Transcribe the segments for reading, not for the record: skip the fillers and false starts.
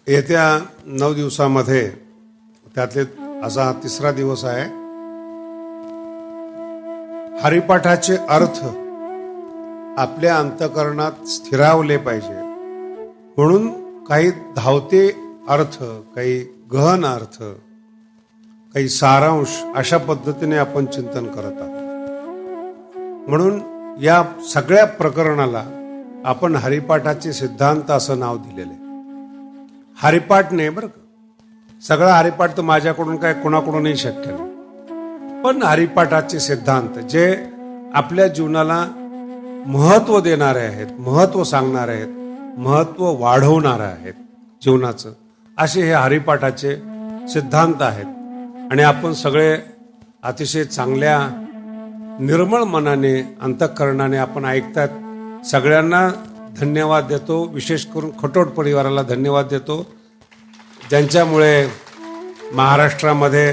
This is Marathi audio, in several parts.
येत्या 9 दिवसामध्ये त्यातले असा तिसरा दिवस आहे. हरिपाठाचे अर्थ आपल्या अंतःकरणात स्थिरावले पाहिजे म्हणून काही धावते अर्थ, काही गहन अर्थ, काही सारांश अशा पद्धतीने आपण चिंतन करत आहोत. म्हणून या सगळ्या प्रकरणाला आपण हरिपाठाचे सिद्धांत असं नाव दिलेले. हरिपाठ नाही बरं का, सगळा हरिपाठ तर माझ्याकडून काय कोणाकडूनही शक्य नाही, पण हरिपाठाचे सिद्धांत जे आपल्या जीवनाला महत्व देणारे आहेत, महत्व सांगणारे आहेत, महत्व वाढवणारे आहेत जीवनाचं, असे हे हरिपाठाचे सिद्धांत आहेत. आणि आपण सगळे अतिशय चांगल्या निर्मळ मनाने, अंतःकरणाने आपण ऐकतात. सगळ्यांना धन्यवाद देतो, विशेष करून खटोट परिवाराला धन्यवाद देतो, ज्यांच्यामुळे महाराष्ट्रामध्ये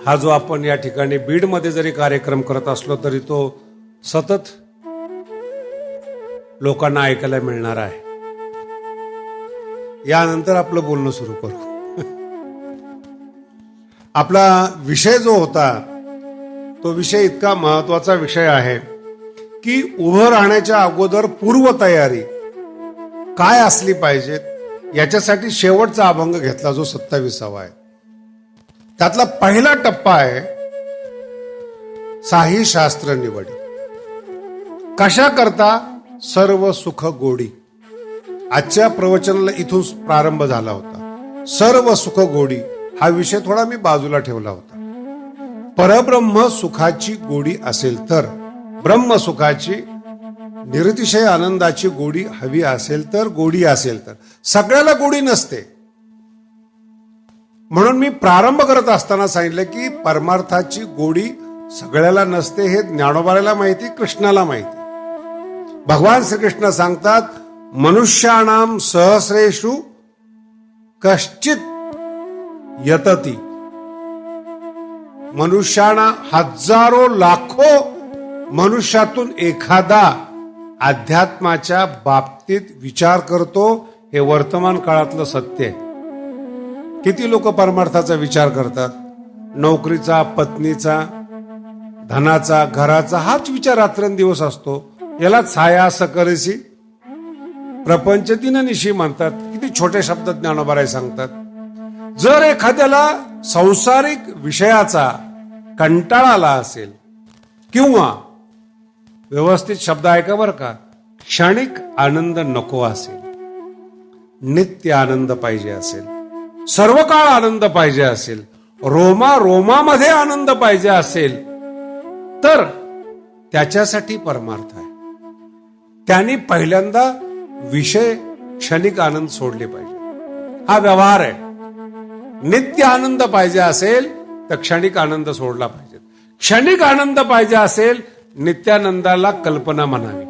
हा जो आपण या ठिकाणी बीडमध्ये जरी कार्यक्रम करत असलो तरी तो सतत लोकांना ऐकायला मिळणार आहे. यानंतर आपलं बोलणं सुरू करू. आपला विषय जो होता तो विषय इतका महत्वाचा विषय आहे की उभं राहण्याच्या अगोदर पूर्वतयारी काय असली पाहिजे, याच्यासाठी शेवटचा अभंग घेतला जो 27वा आहे. त्यातला पहिला टप्पा आहे साही शास्त्र निवडी. कशा करता? सर्व सुख गोडी. आजच्या प्रवचनाला इथून प्रारंभ झाला होता. सर्व सुख गोडी हा विषय थोडा मी बाजूला ठेवला होता. परब्रह्म सुखाची गोडी असेल तर, ब्रह्म सुखाची निरतिशय आनंदाची गोडी हवी असेल तर, गोडी असेल तर, सगळ्याला गोडी नसते. म्हणून मी प्रारंभ करत असताना सांगितलं की परमार्थाची गोडी सगळ्याला नसते. हे ज्ञानोबाला माहिती, कृष्णाला माहिती. भगवान श्रीकृष्ण सांगतात, मनुष्याणाम सहस्रेषु कश्चित यतती. मनुष्याना हजारो लाखो मनुष्यातून एखादा अध्यात्माच्या बाबतीत विचार करतो. हे वर्तमान काळातलं सत्य आहे. किती लोक परमार्थाचा विचार करतात? नोकरीचा, पत्नीचा, धनाचा, घराचा हाच विचार रात्रंदिवस असतो. याला छाया सकरसी प्रपंच दिननिशी म्हणतात. किती छोटे शब्द ज्ञानोबाराय सांगतात. जर एखाद्याला सांसारिक विषयाचा कंटाळा आला असेल किंवा व्यवस्थित शब्द ऐका बरं का, क्षणिक आनंद नको असेल, नित्य आनंद पाहिजे असेल, सर्व काळ आनंद पाहिजे असेल, रोमा रोमामध्ये आनंद पाहिजे असेल तर त्याच्यासाठी परमार्थ आहे. त्यांनी पहिल्यांदा विषय क्षणिक आनंद सोडले पाहिजे. हा व्यवहार आहे. नित्य आनंद पाहिजे असेल तर क्षणिक आनंद सोडला पाहिजे. क्षणिक आनंद पाहिजे असेल, नित्यानंदाला कल्पना म्हणावी.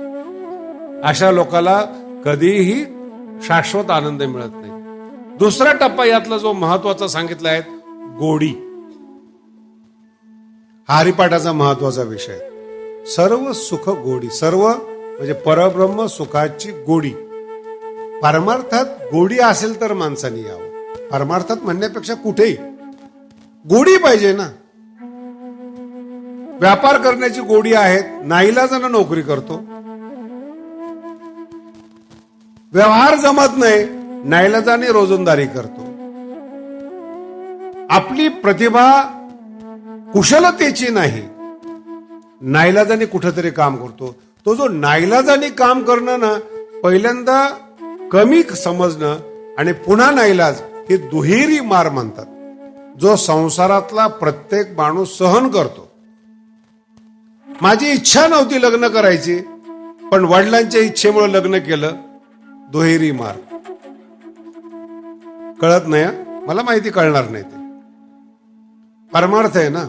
अशा लोकांना कधीही शाश्वत आनंद मिळत नाही. दुसरा टप्पा यातला जो महत्वाचा सांगितला आहे, गोडी. हरिपाठाचा महत्वाचा विषय. सर्व सुख गोडी. सर्व म्हणजे परब्रह्म सुखाची गोडी. परमार्थात गोडी असेल तर माणसाने यावं. परमार्थात म्हणण्यापेक्षा कुठेही गोडी पाहिजे ना. व्यापार करण्याची गोडी आहेत, नाईलाजानं नोकरी करतो. व्यवहार जमत नाही, नाईलाजाने रोजंदारी करतो. आपली प्रतिभा कुशलतेची नाही, नाईलाजाने कुठेतरी काम करतो. तो जो नाईलाजाने काम करणं ना, पहिल्यांदा कमी समजणं आणि पुन्हा नाईलाज, हे दुहेरी मार म्हणतात. जो संसारातला प्रत्येक माणूस सहन करतो. माझी इच्छा नव्हती लग्न करायची, पण वडिलांच्या इच्छेमुळे लग्न केलं, दुहेरी मार. कळत नाही, मला माहिती, कळणार नाही. ते परमार्थ आहे ना.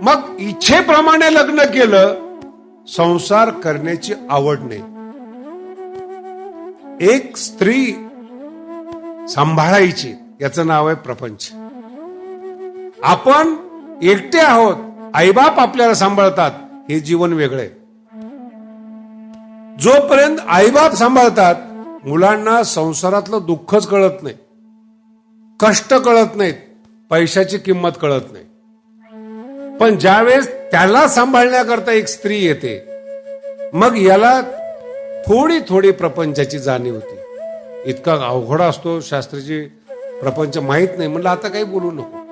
मग इच्छेप्रमाणे लग्न केलं, संसार करण्याची आवड नाही. एक स्त्री सांभाळायची, याचं नाव आहे प्रपंच. आपण एकटे आहोत, आईबाप आपल्याला सांभाळतात, हे जीवन वेगळे. जोपर्यंत आईबाप सांभाळतात मुलांना संसारातलं दुःखच कळत नाही, कष्ट कळत नाहीत, पैशाची किंमत कळत नाही. पण ज्यावेळेस त्याला सांभाळण्याकरता एक स्त्री येते, मग याला थोडी थोडी प्रपंचाची जाणीव होती. इतका अवघड असतो शास्त्रीची प्रपंच माहित नाही. म्हणलं आता काही बोलू नको,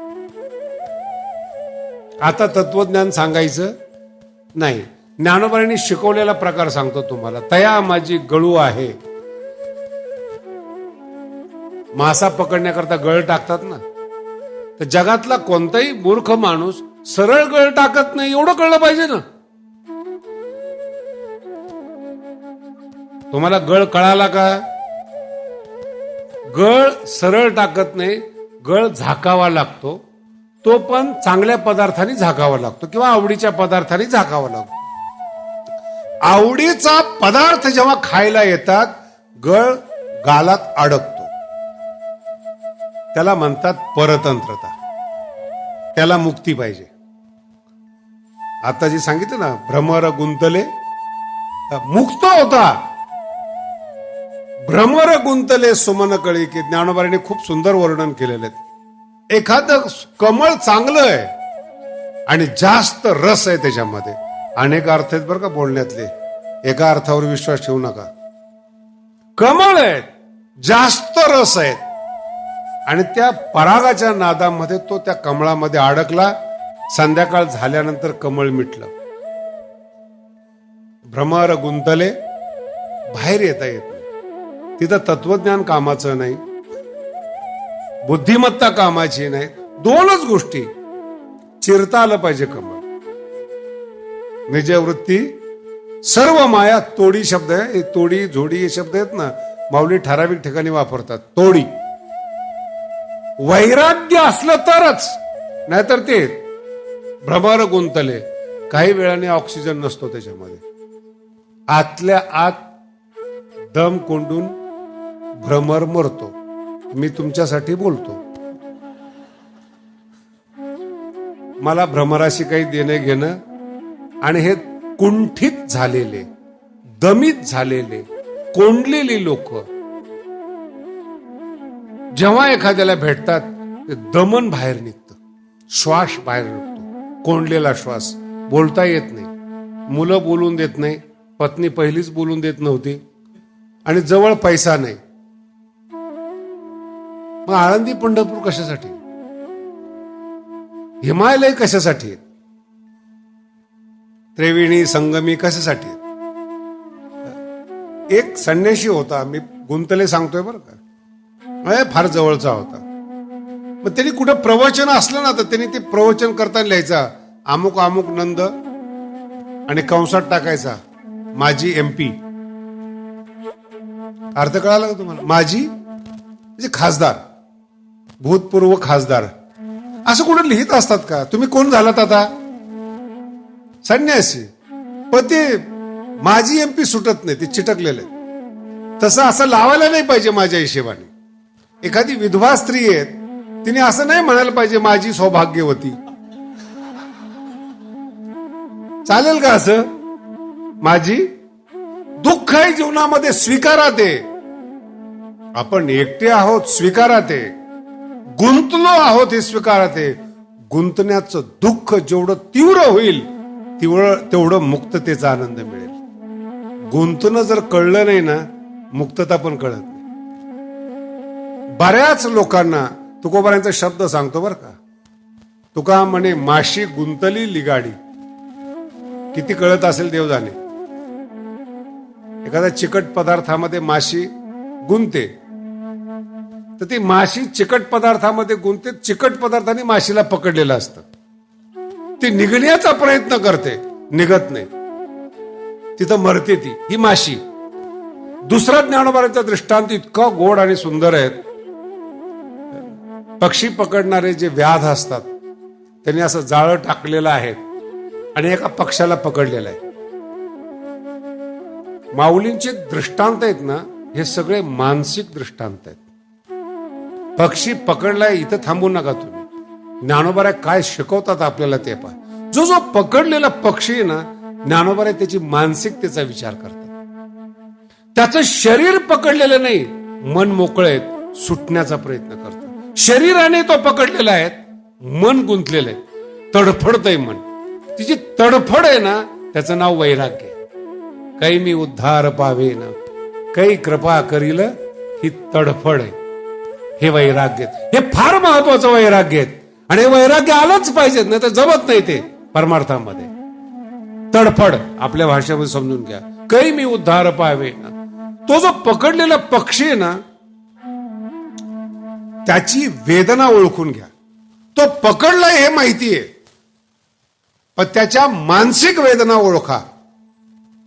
आता तत्वज्ञान सांगायचं नाही. ज्ञानोबांनी शिकवलेला प्रकार सांगतो तुम्हाला. तया माझी गळू आहे. मासा पकडण्याकरता गळ टाकतात ना, तर जगातला कोणताही मूर्ख माणूस सरळ गळ टाकत नाही. एवढं कळलं पाहिजे ना. तुम्हाला गळ कळाला का? गळ सरळ टाकत नाही, गळ झाकावा लागतो. तो पण चांगल्या पदार्थाने झाकावा लागतो किंवा आवडीच्या पदार्थाने झाकावा लागतो. आवडीचा पदार्थ जेव्हा खायला येतात, गळ गालात अडकतो. त्याला म्हणतात परतंत्रता. त्याला मुक्ती पाहिजे. आता जे सांगितलं ना, भ्रमर गुंतले, मुक्त होता. भ्रमर गुंतले सुमन कळी, की ज्ञानोबांनी खूप सुंदर वर्णन केलेलं आहे. एखादं कमळ चांगलं आहे आणि जास्त रस आहे त्याच्यामध्ये. अनेक अर्थ आहेत बरं का बोलण्यातले, एका अर्थावर विश्वास ठेवू नका. कमळ आहेत, जास्त रस आहेत, आणि त्या परागाच्या नादामध्ये तो त्या कमळामध्ये अडकला. संध्याकाळ झाल्यानंतर कमळ मिटलं. भ्रमर गुंतले, बाहेर येता येत नाही. तिथं तत्वज्ञान कामाचं नाही, बुद्धिमत्ता कामाची नाही. दोनच गोष्टी, चिरता आलं पाहिजे कमळ. निजवृत्ती सर्व माया. तोडी शब्द आहे, तोडी झोडी हे शब्द आहेत ना, माऊली ठराविक ठिकाणी वापरतात. तोडी वैराग्य असलं तरच, नाहीतर ते भ्रमर गुंतले. काही वेळाने ऑक्सिजन नसतो त्याच्यामध्ये. आतल्या आत दम कोंडून भ्रमर मरतो. मी तुमच्यासाठी बोलतो. मला भ्रमराशी काही देणं घेणं. आणि हे कुंठित झालेले, दमित झालेले, कोंडलेली लोक जेव्हा एखाद्याला भेटतात, ते दमन बाहेर निघतं, श्वास बाहेर निघतो, कोंडलेला श्वास. बोलता येत नाही, मुलं बोलून देत नाही, पत्नी पहिलीच बोलून देत नव्हती, आणि जवळ पैसा नाही. मग आळंदी पंढरपूर कशासाठी? हिमालय कशासाठी? त्रिवेणी संगमी कशासाठी? एक संन्यासी होता, मी गुंतले सांगतोय बरं का, फार जवळचा होता. मग त्यांनी कुठं प्रवचन असलं ना, तर त्यांनी ते प्रवचन करताना लिहायचा अमुक अमुक नंद, आणि कंसात टाकायचा माझी MP. अर्थ कळाला का तुम्हाला? माझी म्हणजे खासदार, भूतपूर्व खासदार. असं कुठं लिहित असतात का? तुम्ही कोण झालात आता? संन्यासी. पण ते माझी MP सुटत नाही, ते चिटकलेले. तसं असं लावायला नाही पाहिजे माझ्या हिशेबाने. एखादी विधवा स्त्री आहे, तिने असं नाही म्हणायला पाहिजे माझी सौभाग्यवती. चालेल का असं? माझी दुःख आहे जीवनामध्ये, स्वीकारा ते. आपण एकटे आहोत, स्वीकारा ते. गुंतलो आहोत हे स्वीकारा ते. गुंतण्याचं दुःख जेवढं तीव्र होईल, तेवढं मुक्ततेचा आनंद मिळेल. गुंतणं जर कळलं नाही ना, मुक्तता पण कळत नाही. बऱ्याच लोकांना तुकोबारांचा शब्द सांगतो बरं का. तुका म्हणे माशी गुंतली लिगाडी. किती कळत असेल देव जाणे. एखाद्या चिकट पदार्थामध्ये माशी गुंते, तर ती माशी चिकट पदार्थामध्ये गुंते. चिकट पदार्थाने माशीला पकडलेलं असतं. ती निघण्याचा प्रयत्न करते, निघत नाही, तिथं मरते ती, ही माशी. दुसरा ज्ञानोबारांचा दृष्टांत इतका गोड आणि सुंदर आहे. पक्षी पकडणारे जे व्याध असतात, त्यांनी असं जाळं टाकलेलं आहे आणि एका पक्षाला पकडलेलं आहे. माऊलींचे दृष्टांत आहेत ना, हे सगळे मानसिक दृष्टांत आहेत. पक्षी पकडलाय इथं थांबू नका तुम्ही. ज्ञानोबा काय शिकवतात आपल्याला ते पहा. जो जो पकडलेला पक्षी आहे ना, ज्ञानोबा त्याची मानसिकतेचा विचार करतात. त्याचं शरीर पकडलेलं नाही, मन मोकळे सुटण्याचा प्रयत्न करतो. शरीराने तो पकडलेला आहे, मन गुंतलेलं आहे, तडफडतंय मन. तिची तडफड आहे ना, त्याचं नाव वैराग्य. काही मी उद्धार पावे ना, काही कृपा करील, ही तडफड आहे. हे वैराग्य, हे फार महत्वाचं वैराग्य आहे. आणि हे वैराग्य आलंच पाहिजे, नाही तर जमत नाही ते परमार्थामध्ये. तडफड आपल्या भाषेमध्ये समजून घ्या. काही मी उद्धार पावे ना, तो जो पकडलेला पक्षी आहे ना, त्याची वेदना ओळखून घ्या. तो पकडलाय हे माहिती आहे, पण त्याच्या मानसिक वेदना ओळखा.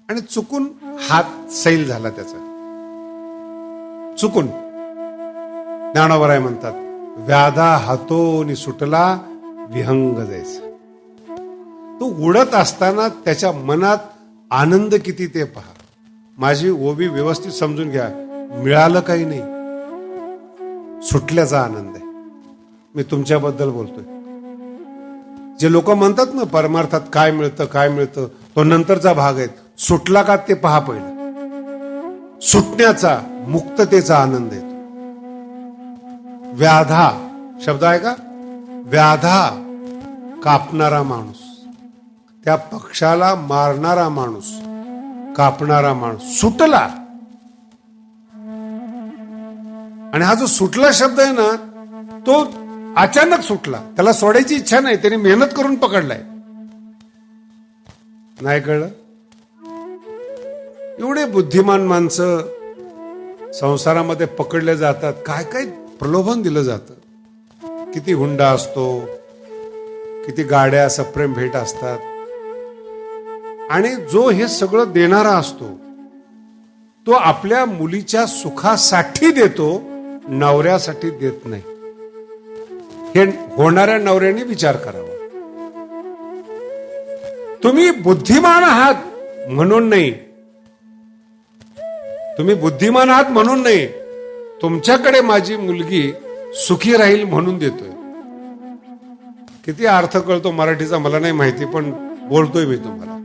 आणि चुकून हात सैल झाला त्याचा, चुकून. ज्ञानोबराय म्हणतात, व्याधा हातोनी सुटला विहंग जैसा. तो उडत असताना त्याच्या मनात आनंद किती ते पहा. माझी ओबी व्यवस्थित समजून घ्या. मिळालं काही नाही, सुटल्याचा आनंद आहे. मी तुमच्याबद्दल बोलतोय. जे लोक म्हणतात ना परमार्थात काय मिळतं काय मिळतं, तो नंतरचा भाग आहे. सुटला का ते पहा पहिलं. सुटण्याचा, मुक्ततेचा आनंद येतो. व्याधा शब्द आहे का, व्याधा कापणारा माणूस, त्या पक्षाला मारणारा माणूस, कापणारा माणूस सुटला. आणि हा जो सुटला शब्द आहे ना, तो अचानक सुटला. त्याला सोडायची इच्छा नाही, त्याने मेहनत करून पकडलाय. नाही कळलं? एवढे बुद्धिमान माणसं संसारामध्ये पकडले जातात. काय काय प्रलोभन दिलं जातं. किती हुंडा असतो, किती गाड्या, सप्रेम भेट असतात. आणि जो हे सगळं देणारा असतो, तो आपल्या मुलीच्या सुखासाठी देतो, नवऱ्यासाठी देत नाही. हे होणाऱ्या नवऱ्याने विचार करावा. तुम्ही बुद्धिमान आहात म्हणून नाही, तुम्ही बुद्धिमान आहात म्हणून नाही, तुमच्याकडे माझी मुलगी सुखी राहील म्हणून देतोय. किती अर्थ कळतो मराठीचा मला नाही माहिती, पण बोलतोय मी तुम्हाला.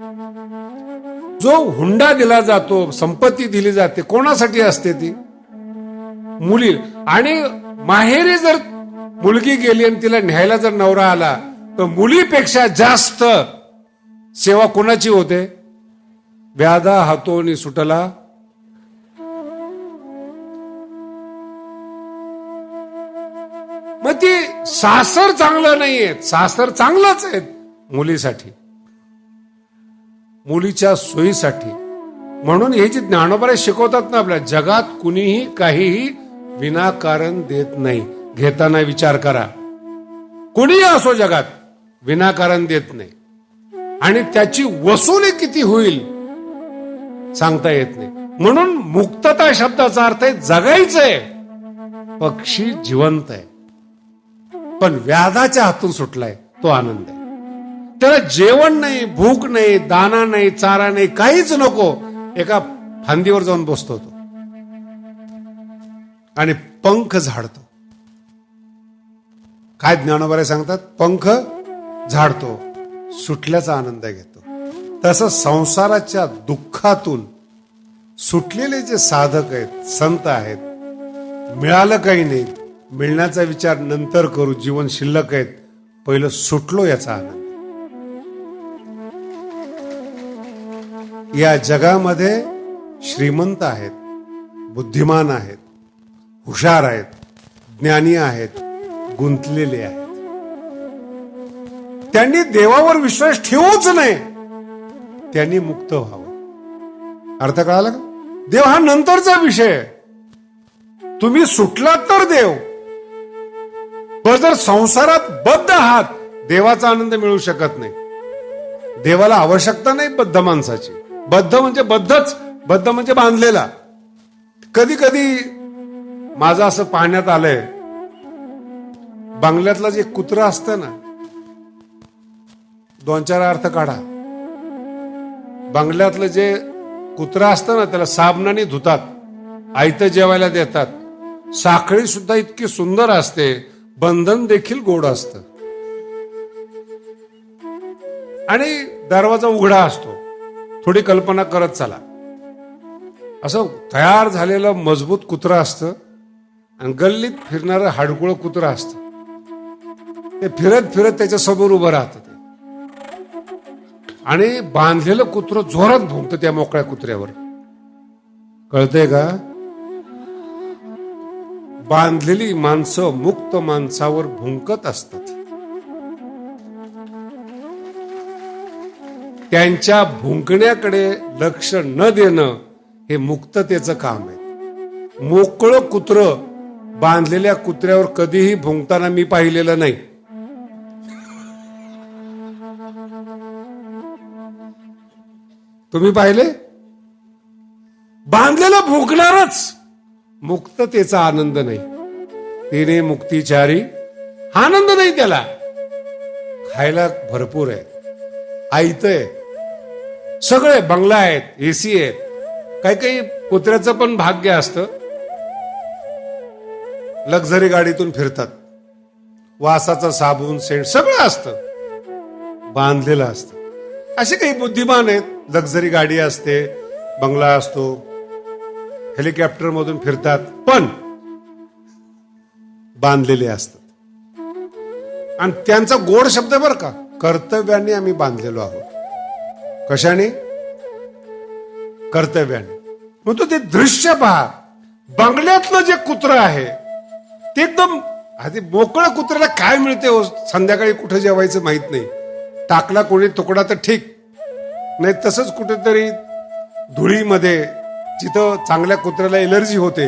जो हुंडा दिला जातो, संपत्ती दिली जाते, कोणासाठी असते ती? मुली. आणि माहेरी जर मुलगी गेली आणि तिला न्यायला जर नवरा आला, तर मुलीपेक्षा जास्त सेवा कोणाची होते? व्याधा हातोनी सुटला. मग ती सासर चांगलं नाहीये, सासर चांगलंच आहे मुलीसाठी, मुलीच्या सोयीसाठी. म्हणून हे जे ज्ञानोबा शिकवतात ना, आपल्या जगात कुणीही काहीही विनाकारण देत नाही. घेताना विचार करा. कुणीही असो जगात विनाकारण देत नाही. आणि त्याची वसुली किती होईल सांगता येत नाही. म्हणून मुक्तता शब्दाचा अर्थ आहे जगायचंय. पक्षी जिवंत आहे, पण व्याधाच्या हातून सुटलाय, तो आनंद आहे. त्याला जेवण नाही, भूक नाही, दाना नाही, चारा नाही, काहीच नको. एका फांदीवर जाऊन बसतो तो आणि पंख झाडतो. काय ज्ञानोबा सांगतात? पंख झाडतो, सुटल्याचा आनंद घेतो. तसं संसाराच्या दुःखातून सुटलेले जे साधक आहेत, संत आहेत, मिळालं काही नाही, मिळण्याचा विचार नंतर करू, जीवन शिल्लक आहेत, पहिलं सुटलो याचा आनंद. या जगामध्ये श्रीमंत आहेत, बुद्धिमान आहेत, हुशार आहेत, ज्ञानी आहेत, गुंतलेले आहेत. त्यांनी देवावर विश्वास ठेवूच नाही, त्यांनी मुक्त व्हावं. अर्थ कळाला का? देव हा नंतरचा विषय. तुम्ही सुटलात तर देव. पण जर संसारात बद्ध आहात, देवाचा आनंद मिळू शकत नाही. देवाला आवश्यकता नाही बद्ध माणसाची. बद्ध म्हणजे बद्धच, बद्ध म्हणजे बांधलेला. कधी कधी माझं असं पाहण्यात आलंय, बंगल्यातलं जे कुत्रं असतं ना, 2-4 अर्थ काढा. बंगल्यातलं जे कुत्रं असतं ना, त्याला साबणाने धुतात, आयतं जेवायला देतात, साखळी सुद्धा इतकी सुंदर असते, बंधन देखील गोड असतं, आणि दरवाजा उघडा असतो. थोडी कल्पना करत चला. असं तयार झालेलं मजबूत कुत्रं असतं आणि गल्लीत फिरणारं हाडकुळं कुत्रं असतं. ते फिरत फिरत त्याच्या समोर उभं राहतं ते, आणि बांधलेलं कुत्रं जोरात भुंकतं त्या मोकळ्या कुत्र्यावर. कळतंय का? बांधलेली माणसं मुक्त माणसावर भुंकत असतात. त्यांच्या भुंकण्याकडे लक्ष न देणं हे मुक्ततेचं काम आहे. मोकळं कुत्रं बांधलेल्या कुत्र्यावर कधीही भुंकताना मी पाहिलेलं नाही. तुम्ही पाहिले? बांधलेलं भुंकणारच. मुक्ततेचा आनंद नाही. तिने मुक्तिचारी आनंद नाही त्याला. खायला भरपूर आहे, आयत आहे, सगळे बंगला आहेत, एसी आहेत. काही काही कुत्र्याचं पण भाग्य असतं, लक्झरी गाडीतून फिरतात, वासाचं साबून सेंट सगळं असतं, बांधलेलं असतं. असे काही बुद्धिमान आहेत, लक्झरी गाडी असते, बंगला असतो, हेलिकॉप्टर मधून फिरतात, पण बांधलेले असतात. आणि त्यांचा गोड शब्द बरं का, कर्तव्याने आम्ही बांधलेलो आहोत. कशाने? कर्तव्याने. मग तो ते दृश्य पहा. बंगल्यातलं जे कुत्रं आहे ते एकदम आधी मोकळं. कुत्र्याला काय मिळते हो? संध्याकाळी कुठे जेवायचं माहित नाही. टाकला कोणी तुकडा तर ठीक, नाही तसंच कुठेतरी धुळीमध्ये, जिथं चांगल्या कुत्र्याला एलर्जी होते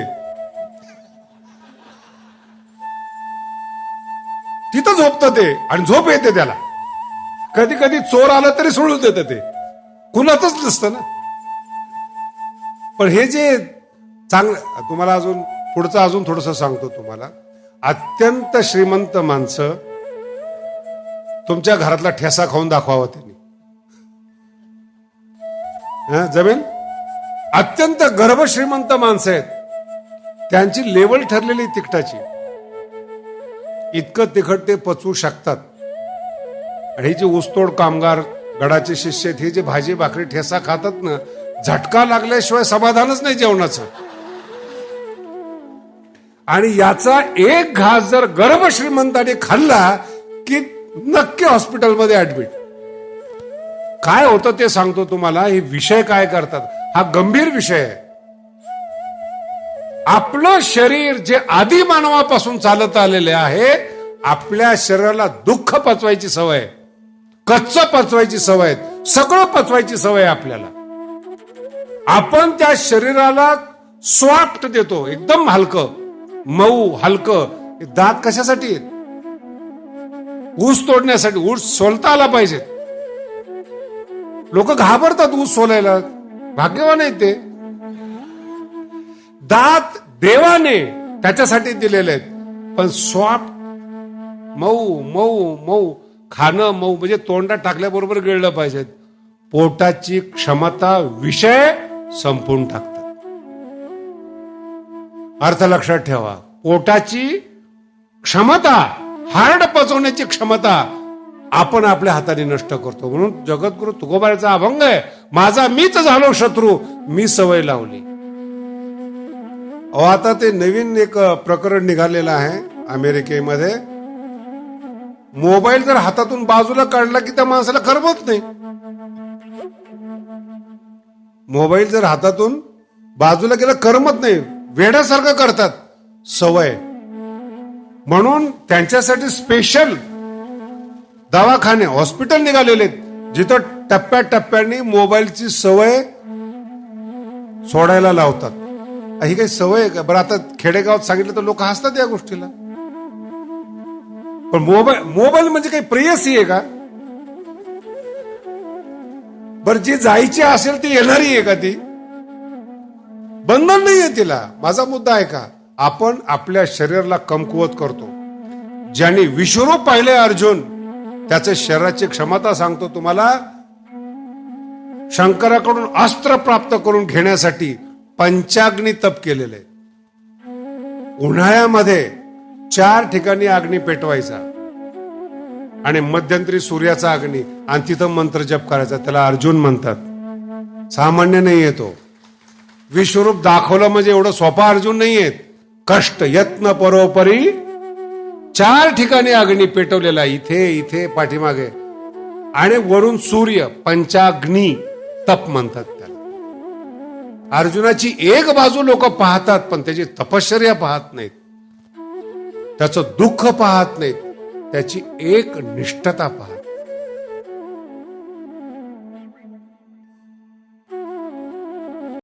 तिथं झोपतं ते, आणि झोप येते त्याला. कधी कधी चोर आला तरी सोडून देतं ते, कुणाचंच नसतं ना. पण हे जे चांगलं, तुम्हाला अजून पुढचं अजून थोडंसं सांगतो तुम्हाला. अत्यंत श्रीमंत माणसं तुमच्या घरातला ठेसा खाऊन दाखवावा त्यांनी, जमेल. अत्यंत गर्भश्रीमंत माणसं आहेत, त्यांची लेवल ठरलेली तिखटाची. इतकं तिखट ते पचवू शकतात. आणि हे जे ऊसतोड कामगार, गडाचे शिष्य आहेत, हे जे भाजी भाकरी ठेसा खातात ना, झटका लागल्याशिवाय समाधानच नाही जेवणाचं. आणि याचा एक घास जर गर्भश्रीमंताने खाल्ला की नक्की हॉस्पिटलमध्ये ऍडमिट. काय होतं ते सांगतो तुम्हाला. हे विषय काय करतात, हा गंभीर विषय आहे. आपलं शरीर जे आदी मानवापासून चालत आलेले आहे, आपल्या शरीराला दुःख पचवायची सवय, कच्च पचवायची सवय, सगळं पचवायची सवय आपल्याला. आपण त्या शरीराला सॉफ्ट देतो, एकदम हलकं, मऊ, हलकं. दात कशासाठी आहेत? ऊस तोडण्यासाठी. ऊस सोलता आला पाहिजे. लोक घाबरतात ऊस सोलायला, भाग्यवान आहेत ते. दात देवाने त्याच्यासाठी दिलेले आहेत, पण सॉफ्ट, मऊ मऊ मऊ, खाणं मऊ, म्हणजे तोंडात टाकल्याबरोबर गिळलं पाहिजे. पोटाची क्षमता विषय संपून टाकतात. अर्थ लक्षात ठेवा. पोटाची क्षमता, हार्ड पचवण्याची क्षमता आपण आपल्या हाताने नष्ट करतो. म्हणून जगद्गुरु तुकोबाराचा अभंग आहे, माझा मीच झालो शत्रू, मी सवय लावली. आता ते नवीन एक प्रकरण निघालेलं आहे अमेरिकेमध्ये. मोबाईल जर हातातून बाजूला काढला की त्या माणसाला करमत नाही. मोबाईल जर हातातून बाजूला गेला करमत नाही, वेड्यासारखं करतात, सवय. म्हणून त्यांच्यासाठी स्पेशल दवाखाने, हॉस्पिटल निघालेले आहेत, जिथं टप्प्याटप्प्याने मोबाईलची सवय सोडायला लावतात. ही काही सवय आहे का? बरं, आता खेडेगावात सांगितलं तर लोक हसतात या गोष्टीला. पण मोबाईल म्हणजे काही प्रेयसी आहे का? बरं, जी जायची असेल ती येणारी आहे का? ती बंधन नाहीये तिला. माझा मुद्दा आहे का, आपण आपल्या शरीराला कमकुवत करतो. ज्यांनी विश्वरूप पाहिले अर्जुन, त्याच्या शरीराची क्षमता सांगतो तुम्हाला. शंकराकडून अस्त्र प्राप्त करून घेण्यासाठी पंचाग्नी तप केलेले. उन्हाळ्यामध्ये 4 ठिकाणी अग्नी पेटवायचा आणि मध्यंतरी सूर्याचा अग्नी, आणि तिथं मंत्र जप करायचा. त्याला अर्जुन म्हणतात. सामान्य नाही येतो. विश्वरूप दाखवलं म्हणजे एवढं सोपा अर्जुन नाहीयेत. कष्ट यत्न परोपरी 4 ठिकाणी अग्नी पेटवलेला, इथे इथे पाठीमागे, आणि वरून सूर्य, पंचाग्नी तप म्हणतात त्याला. अर्जुनाची एक बाजू लोक पाहतात पण त्याची तपश्चर्या पाहत नाहीत, त्याचं दुःख पाहत नाहीत, त्याची एक निष्ठता पाहत.